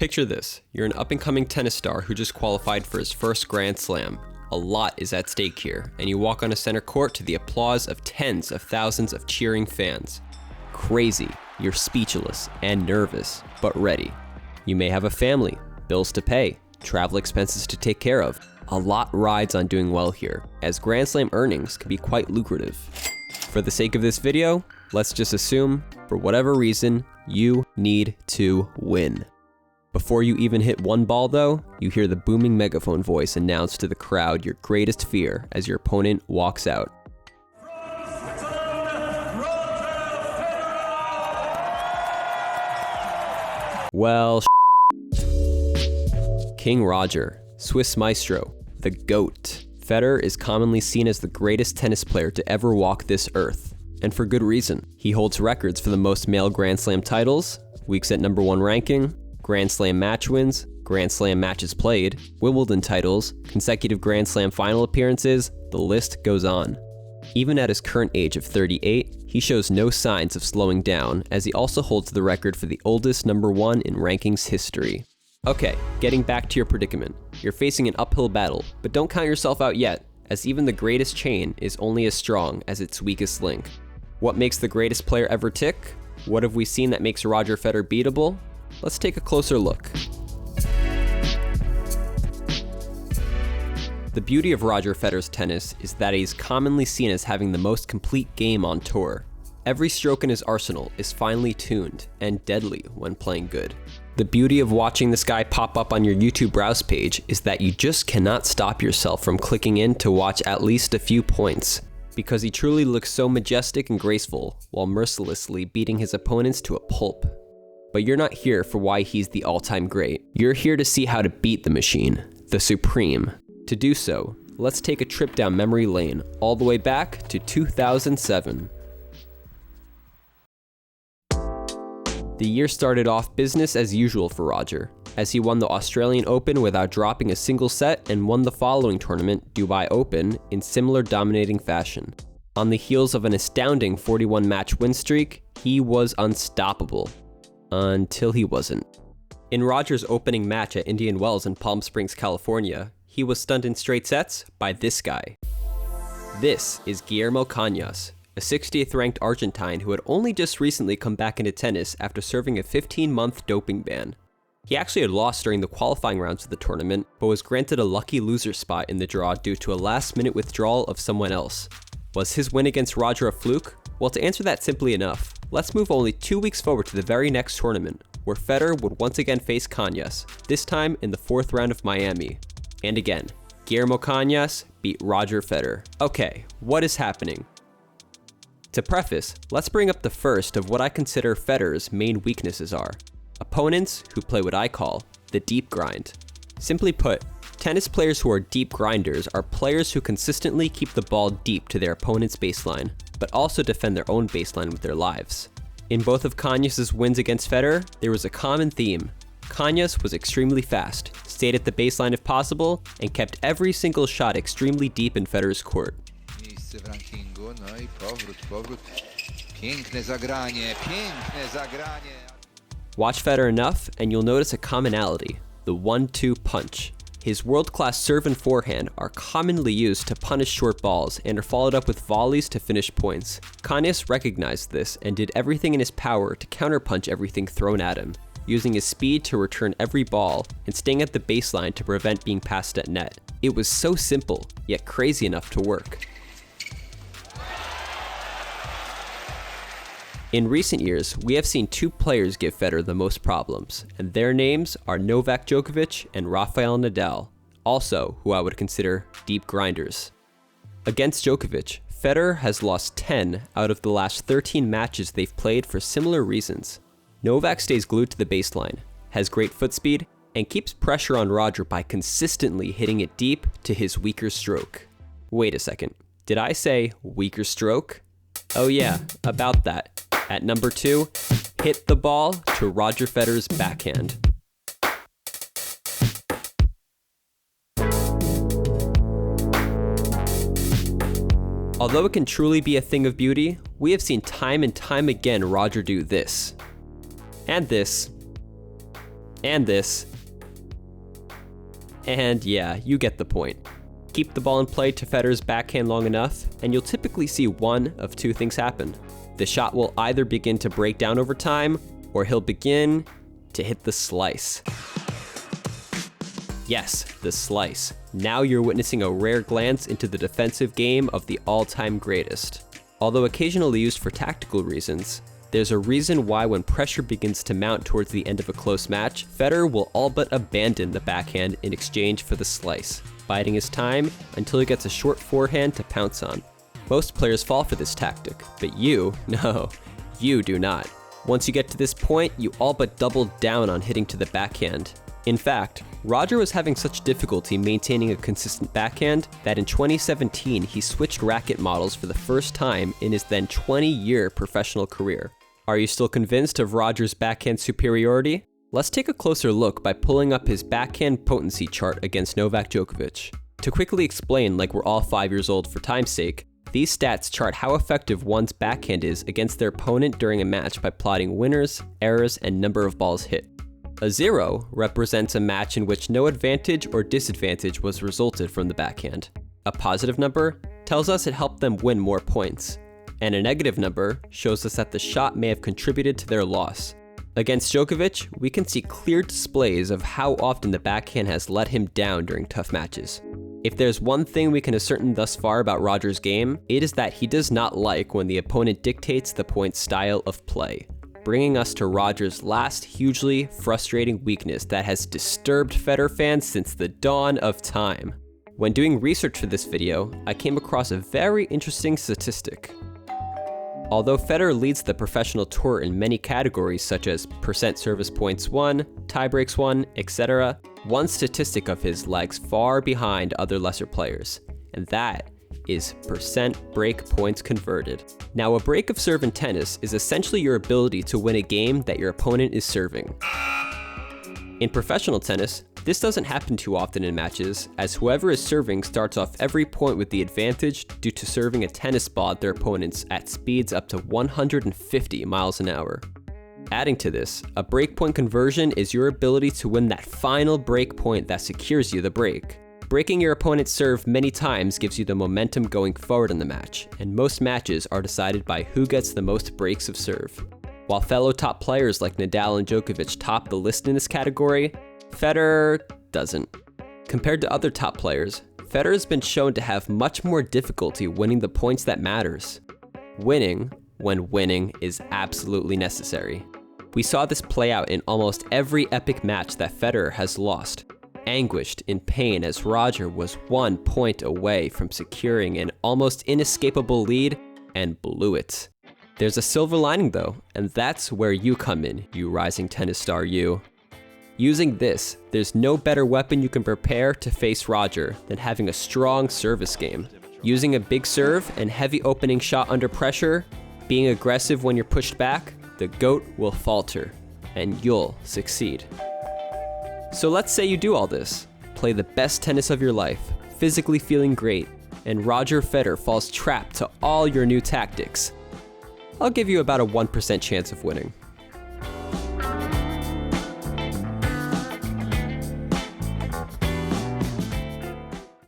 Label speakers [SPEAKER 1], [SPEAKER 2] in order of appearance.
[SPEAKER 1] Picture this, you're an up-and-coming tennis star who just qualified for his first Grand Slam. A lot is at stake here, and you walk on a center court to the applause of tens of thousands of cheering fans. Crazy, you're speechless and nervous, but ready. You may have a family, bills to pay, travel expenses to take care of. A lot rides on doing well here, as Grand Slam earnings can be quite lucrative. For the sake of this video, let's just assume, for whatever reason, you need to win. Before you even hit one ball though, you hear the booming megaphone voice announce to the crowd your greatest fear as your opponent walks out. Well, King Roger, Swiss maestro, the GOAT. Federer is commonly seen as the greatest tennis player to ever walk this earth, and for good reason. He holds records for the most male Grand Slam titles, weeks at #1 ranking, Grand Slam match wins, Grand Slam matches played, Wimbledon titles, consecutive Grand Slam final appearances, the list goes on. Even at his current age of 38, he shows no signs of slowing down, as he also holds the record for the oldest #1 in rankings history. Okay, getting back to your predicament. You're facing an uphill battle, but don't count yourself out yet, as even the greatest chain is only as strong as its weakest link. What makes the greatest player ever tick? What have we seen that makes Roger Federer beatable? Let's take a closer look. The beauty of Roger Federer's tennis is that he's commonly seen as having the most complete game on tour. Every stroke in his arsenal is finely tuned and deadly when playing good. The beauty of watching this guy pop up on your YouTube browse page is that you just cannot stop yourself from clicking in to watch at least a few points, because he truly looks so majestic and graceful while mercilessly beating his opponents to a pulp. But you're not here for why he's the all-time great. You're here to see how to beat the machine, the Supreme. To do so, let's take a trip down memory lane, all the way back to 2007. The year started off business as usual for Roger, as he won the Australian Open without dropping a single set and won the following tournament, Dubai Open, in similar dominating fashion. On the heels of an astounding 41 match win streak, he was unstoppable. Until he wasn't. In Roger's opening match at Indian Wells in Palm Springs, California, he was stunned in straight sets by this guy. This is Guillermo Cañas, a 60th ranked Argentine who had only just recently come back into tennis after serving a 15-month doping ban. He actually had lost during the qualifying rounds of the tournament, but was granted a lucky loser spot in the draw due to a last-minute withdrawal of someone else. Was his win against Roger a fluke? Well, to answer that simply enough, let's move only 2 weeks forward to the very next tournament, where Federer would once again face Cañas, this time in the 4th round of Miami. And again, Guillermo Cañas beat Roger Federer. Okay, what is happening? To preface, let's bring up the first of what I consider Federer's main weaknesses are. Opponents who play what I call the deep grind. Simply put, tennis players who are deep grinders are players who consistently keep the ball deep to their opponent's baseline, but also defend their own baseline with their lives. In both of Cañas' wins against Federer, there was a common theme. Cañas was extremely fast, stayed at the baseline if possible, and kept every single shot extremely deep in Federer's court. Watch Federer enough, and you'll notice a commonality, the 1-2 punch. His world-class serve and forehand are commonly used to punish short balls and are followed up with volleys to finish points. Cañas recognized this and did everything in his power to counterpunch everything thrown at him, using his speed to return every ball and staying at the baseline to prevent being passed at net. It was so simple, yet crazy enough to work. In recent years, we have seen two players give Federer the most problems, and their names are Novak Djokovic and Rafael Nadal, also who I would consider deep grinders. Against Djokovic, Federer has lost 10 out of the last 13 matches they've played for similar reasons. Novak stays glued to the baseline, has great foot speed, and keeps pressure on Roger by consistently hitting it deep to his weaker stroke. Wait a second, did I say weaker stroke? Oh yeah, about that. At number 2, hit the ball to Roger Federer's backhand. Although it can truly be a thing of beauty, we have seen time and time again Roger do this. And this. and this. And yeah, you get the point. Keep the ball in play to Federer's backhand long enough, and you'll typically see one of two things happen. The shot will either begin to break down over time, or he'll begin to hit the slice. Yes, the slice. Now you're witnessing a rare glance into the defensive game of the all-time greatest. Although occasionally used for tactical reasons, there's a reason why when pressure begins to mount towards the end of a close match, Federer will all but abandon the backhand in exchange for the slice, biding his time until he gets a short forehand to pounce on. Most players fall for this tactic, but you do not. Once you get to this point, you all but double down on hitting to the backhand. In fact, Roger was having such difficulty maintaining a consistent backhand that in 2017 he switched racket models for the first time in his then 20-year professional career. Are you still convinced of Roger's backhand superiority? Let's take a closer look by pulling up his backhand potency chart against Novak Djokovic. To quickly explain, like we're all 5 years old for time's sake, these stats chart how effective one's backhand is against their opponent during a match by plotting winners, errors, and number of balls hit. A 0 represents a match in which no advantage or disadvantage was resulted from the backhand. A positive number tells us it helped them win more points, and a negative number shows us that the shot may have contributed to their loss. Against Djokovic, we can see clear displays of how often the backhand has let him down during tough matches. If there's one thing we can ascertain thus far about Roger's game, it is that he does not like when the opponent dictates the point's style of play, bringing us to Roger's last hugely frustrating weakness that has disturbed Federer fans since the dawn of time. When doing research for this video, I came across a very interesting statistic. Although Federer leads the professional tour in many categories such as percent service points won, tiebreaks won, etc., one statistic of his lags far behind other lesser players, and that is percent break points converted. Now, a break of serve in tennis is essentially your ability to win a game that your opponent is serving. In professional tennis, this doesn't happen too often in matches, as whoever is serving starts off every point with the advantage due to serving a tennis ball at their opponents at speeds up to 150 miles an hour. Adding to this, a breakpoint conversion is your ability to win that final break point that secures you the break. Breaking your opponent's serve many times gives you the momentum going forward in the match, and most matches are decided by who gets the most breaks of serve. While fellow top players like Nadal and Djokovic top the list in this category, Federer doesn't. Compared to other top players, Federer has been shown to have much more difficulty winning the points that matters. Winning when winning is absolutely necessary. We saw this play out in almost every epic match that Federer has lost, anguished in pain as Roger was 1 point away from securing an almost inescapable lead and blew it. There's a silver lining though, and that's where you come in, you rising tennis star you. Using this, there's no better weapon you can prepare to face Roger than having a strong service game. Using a big serve and heavy opening shot under pressure, being aggressive when you're pushed back, the GOAT will falter, and you'll succeed. So let's say you do all this, play the best tennis of your life, physically feeling great, and Roger Federer falls trapped to all your new tactics. I'll give you about a 1% chance of winning.